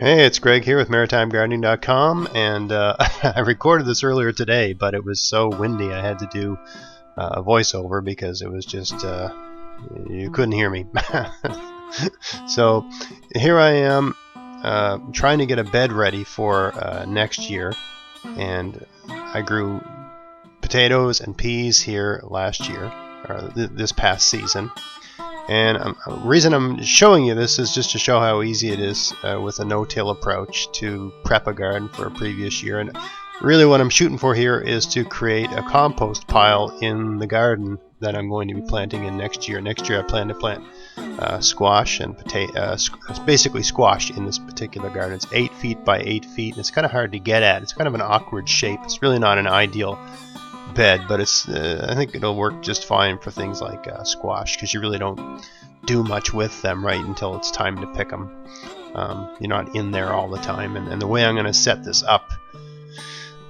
Hey, it's Greg here with MaritimeGardening.com, and I recorded this earlier today, but it was so windy I had to do a voiceover because it was just, you couldn't hear me. So here I am trying to get a bed ready for next year, and I grew potatoes and peas here last year, or this past season. And the reason I'm showing you this is just to show how easy it is with a no-till approach to prep a garden for a previous year. And really what I'm shooting for here is to create a compost pile in the garden that I'm going to be planting in next year. Next year I plan to plant squash and potato, basically squash in this particular garden. It's 8 feet by 8 feet, and it's kind of hard to get at. It's kind of an awkward shape. It's really not an ideal bed, but it's I think it'll work just fine for things like squash, because you really don't do much with them right until it's time to pick them. You're not in there all the time, and the way I'm going to set this up,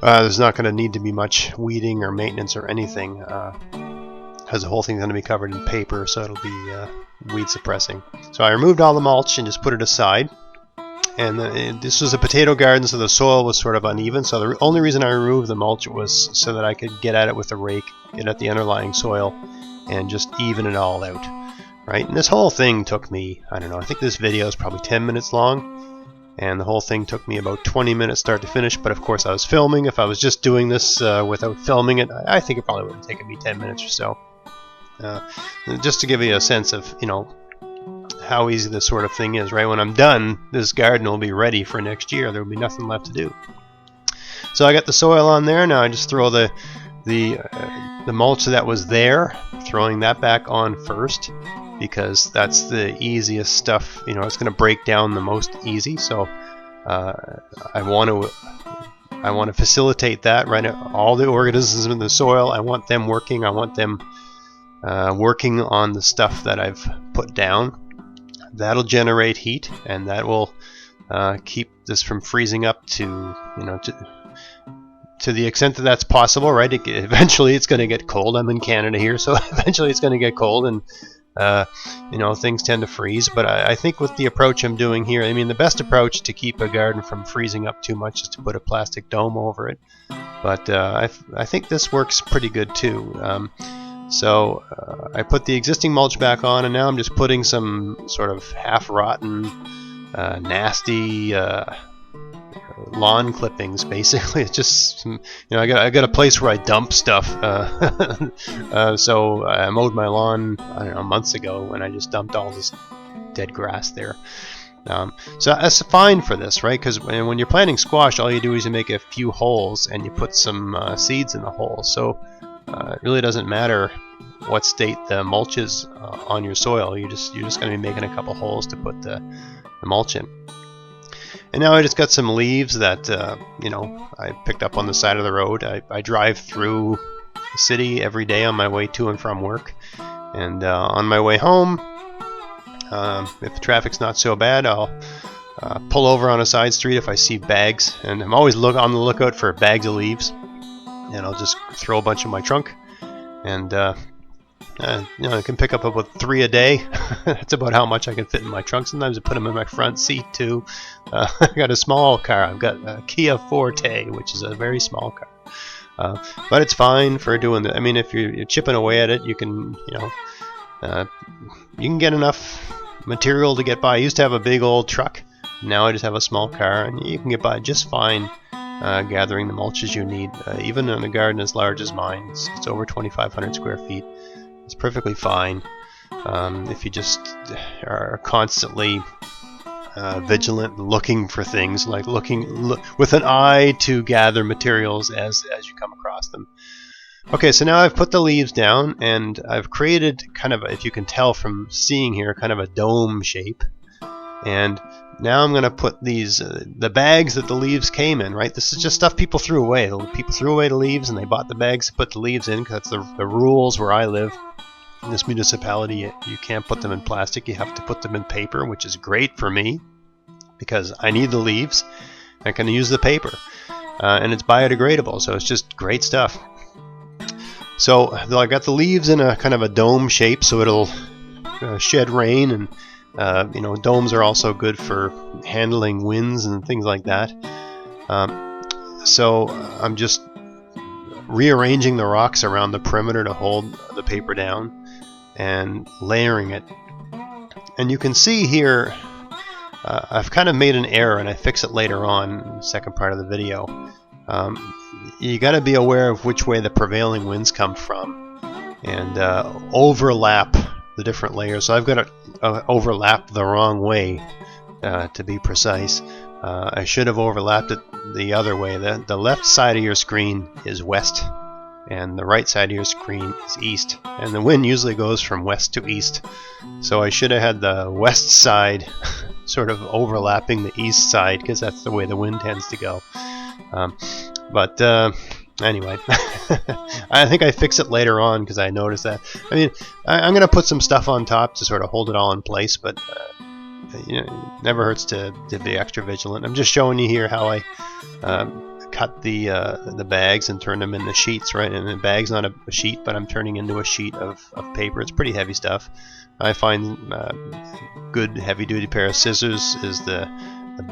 there's not going to need to be much weeding or maintenance or anything, because the whole thing's going to be covered in paper, so it'll be weed suppressing. So I removed all the mulch and just put it aside. And this was a potato garden, so the soil was sort of uneven. So the only reason I removed the mulch was so that I could get at it with a rake, get at the underlying soil, and just even it all out. Right? And this whole thing took me, I don't know, I think this video is probably 10 minutes long. And the whole thing took me about 20 minutes start to finish. But of course I was filming. If I was just doing this without filming it, I think it probably would have taken me 10 minutes or so. Just to give you a sense of, how easy this sort of thing is, right? When I'm done, this garden will be ready for next year. There will be nothing left to do. So I got the soil on there. Now I just throw the mulch that was there, throwing that back on first, because that's the easiest stuff. It's going to break down the most easy. So I want to facilitate that, right? All the organisms in the soil, I want them working. I want them working on the stuff that I've put down. That'll generate heat, and that will keep this from freezing up to the extent that that's possible, right? Eventually it's going to get cold. I'm in Canada here, so eventually it's going to get cold, and things tend to freeze. But I think with the approach I'm doing here, the best approach to keep a garden from freezing up too much is to put a plastic dome over it. But I think this works pretty good too. So I put the existing mulch back on, and now I'm just putting some sort of half-rotten, nasty lawn clippings. Basically, it's just I got a place where I dump stuff. So I mowed my lawn, I don't know, months ago, and I just dumped all this dead grass there. So that's fine for this, right? Because when you're planting squash, all you do is you make a few holes and you put some seeds in the holes. So it really doesn't matter what state the mulch is on your soil. You're just going to be making a couple holes to put the mulch in. And now I just got some leaves that I picked up on the side of the road. I drive through the city every day on my way to and from work, and on my way home, if the traffic's not so bad, I'll pull over on a side street if I see bags, and I'm always on the lookout for bags of leaves. And I'll just throw a bunch in my trunk, and I can pick up about 3 a day. That's about how much I can fit in my trunk. Sometimes I put them in my front seat too. I got a small car. I've got a Kia Forte, which is a very small car, but it's fine for doing that. If you're chipping away at it, you can get enough material to get by. I used to have a big old truck. Now I just have a small car, and you can get by just fine. Gathering the mulches you need, even in a garden as large as mine. It's over 2,500 square feet. It's perfectly fine if you just are constantly vigilant, looking for things, like looking with an eye to gather materials as you come across them. Okay, so now I've put the leaves down, and I've created kind of, if you can tell from seeing here, kind of a dome shape. And now I'm going to put these, the bags that the leaves came in, right? This is just stuff people threw away. People threw away the leaves, and they bought the bags to put the leaves in, because that's the rules where I live. In this municipality, you can't put them in plastic. You have to put them in paper, which is great for me, because I need the leaves. I can use the paper. And it's biodegradable, so it's just great stuff. So I got the leaves in a kind of a dome shape, so it'll shed rain and Domes are also good for handling winds and things like that. So I'm just rearranging the rocks around the perimeter to hold the paper down and layering it. And you can see here I've kind of made an error, and I fix it later on in the second part of the video. You got to be aware of which way the prevailing winds come from and overlap the different layers. So I've got to overlap the wrong way, to be precise. I should have overlapped it the other way. The left side of your screen is west, and the right side of your screen is east. And the wind usually goes from west to east. So I should have had the west side sort of overlapping the east side, because that's the way the wind tends to go. But anyway, I think I fix it later on because I noticed that. I mean, I'm going to put some stuff on top to sort of hold it all in place, but it never hurts to be extra vigilant. I'm just showing you here how I cut the bags and turn them into sheets, right? And the bag's not a sheet, but I'm turning into a sheet of paper. It's pretty heavy stuff. I find good heavy-duty pair of scissors is the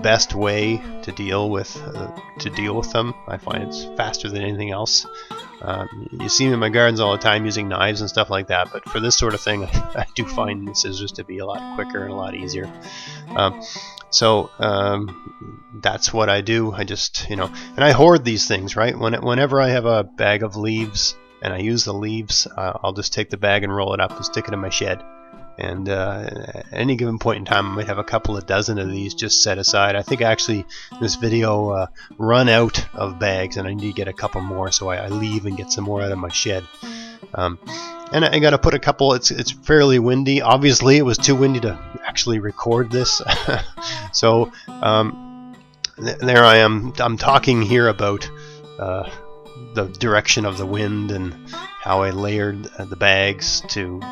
best way to deal with them. I find it's faster than anything else. You see me in my gardens all the time using knives and stuff like that, but for this sort of thing, I do find the scissors to be a lot quicker and a lot easier. So that's what I do. I just, and I hoard these things, right? Whenever I have a bag of leaves and I use the leaves, I'll just take the bag and roll it up and stick it in my shed. And at any given point in time, I might have a couple of dozen of these just set aside. I think actually in this video run out of bags, and I need to get a couple more, so I leave and get some more out of my shed. And I got to put a couple. It's fairly windy. Obviously, it was too windy to actually record this. So there I am. I'm talking here about the direction of the wind and how I layered the bags to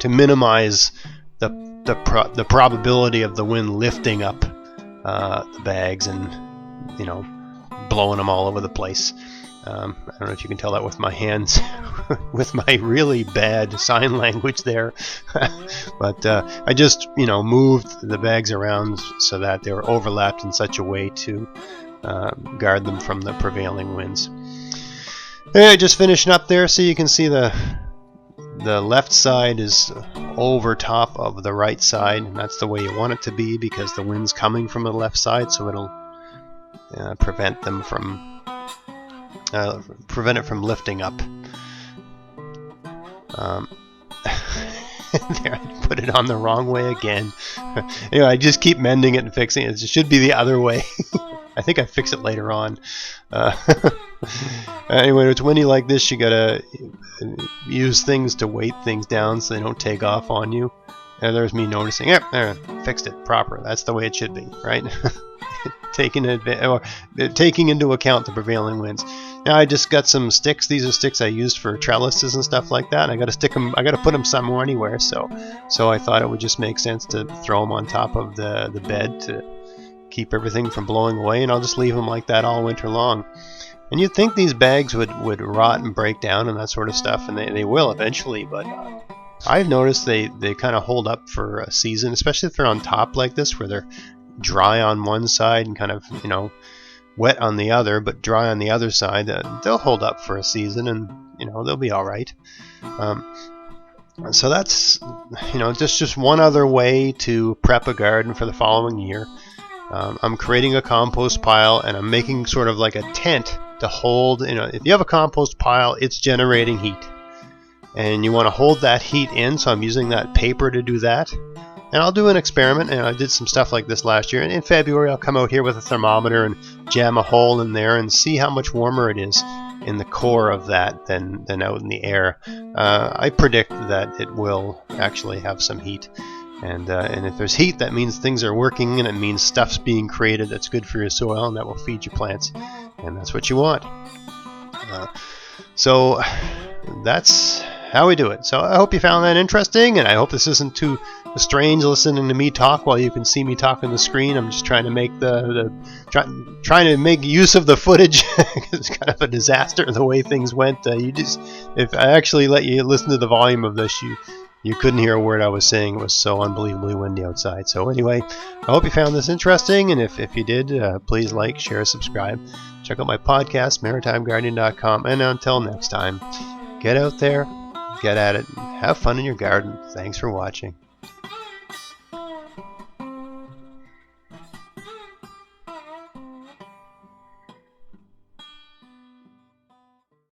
minimize the probability of the wind lifting up the bags and blowing them all over the place. I don't know if you can tell that with my hands, with my really bad sign language there, but I just moved the bags around so that they were overlapped in such a way to guard them from the prevailing winds. Anyway, just finishing up there, so you can see the left side is over top of the right side, and that's the way you want it to be because the wind's coming from the left side, so it'll prevent it from lifting up. There, I put it on the wrong way again. Anyway, I just keep mending it and fixing it. It should be the other way. I think I fix it later on. Anyway, when it's windy like this, you gotta use things to weight things down so they don't take off on you. And there's me noticing, there, fixed it proper. That's the way it should be, right? Taking into account the prevailing winds. Now I just got some sticks. These are sticks I used for trellises and stuff like that. And I got to stick them. I got to put them somewhere anywhere. So I thought it would just make sense to throw them on top of the bed to keep everything from blowing away. And I'll just leave them like that all winter long. And you'd think these bags would rot and break down and that sort of stuff, and they will eventually. But I've noticed they kind of hold up for a season, especially if they're on top like this, where they're dry on one side and kind of wet on the other, but dry on the other side. They'll hold up for a season, and they'll be all right. So that's just one other way to prep a garden for the following year. I'm creating a compost pile, and I'm making sort of like a tent to hold. If you have a compost pile, it's generating heat, and you want to hold that heat in. So I'm using that paper to do that. And I'll do an experiment, and I did some stuff like this last year. And in February, I'll come out here with a thermometer and jam a hole in there and see how much warmer it is in the core of that than out in the air. I predict that it will actually have some heat. And if there's heat, that means things are working, and it means stuff's being created that's good for your soil, and that will feed your plants. And that's what you want. So that's how we do it. So I hope you found that interesting, and I hope this isn't too strange listening to me talk while you can see me talk on the screen. I'm just trying to make trying to make use of the footage. It's kind of a disaster the way things went. If I actually let you listen to the volume of this, you couldn't hear a word I was saying. It was so unbelievably windy outside. So anyway, I hope you found this interesting, and if you did, please like, share, subscribe. Check out my podcast, maritimegardening.com, and until next time, get out there, get at it, and have fun in your garden. Thanks for watching.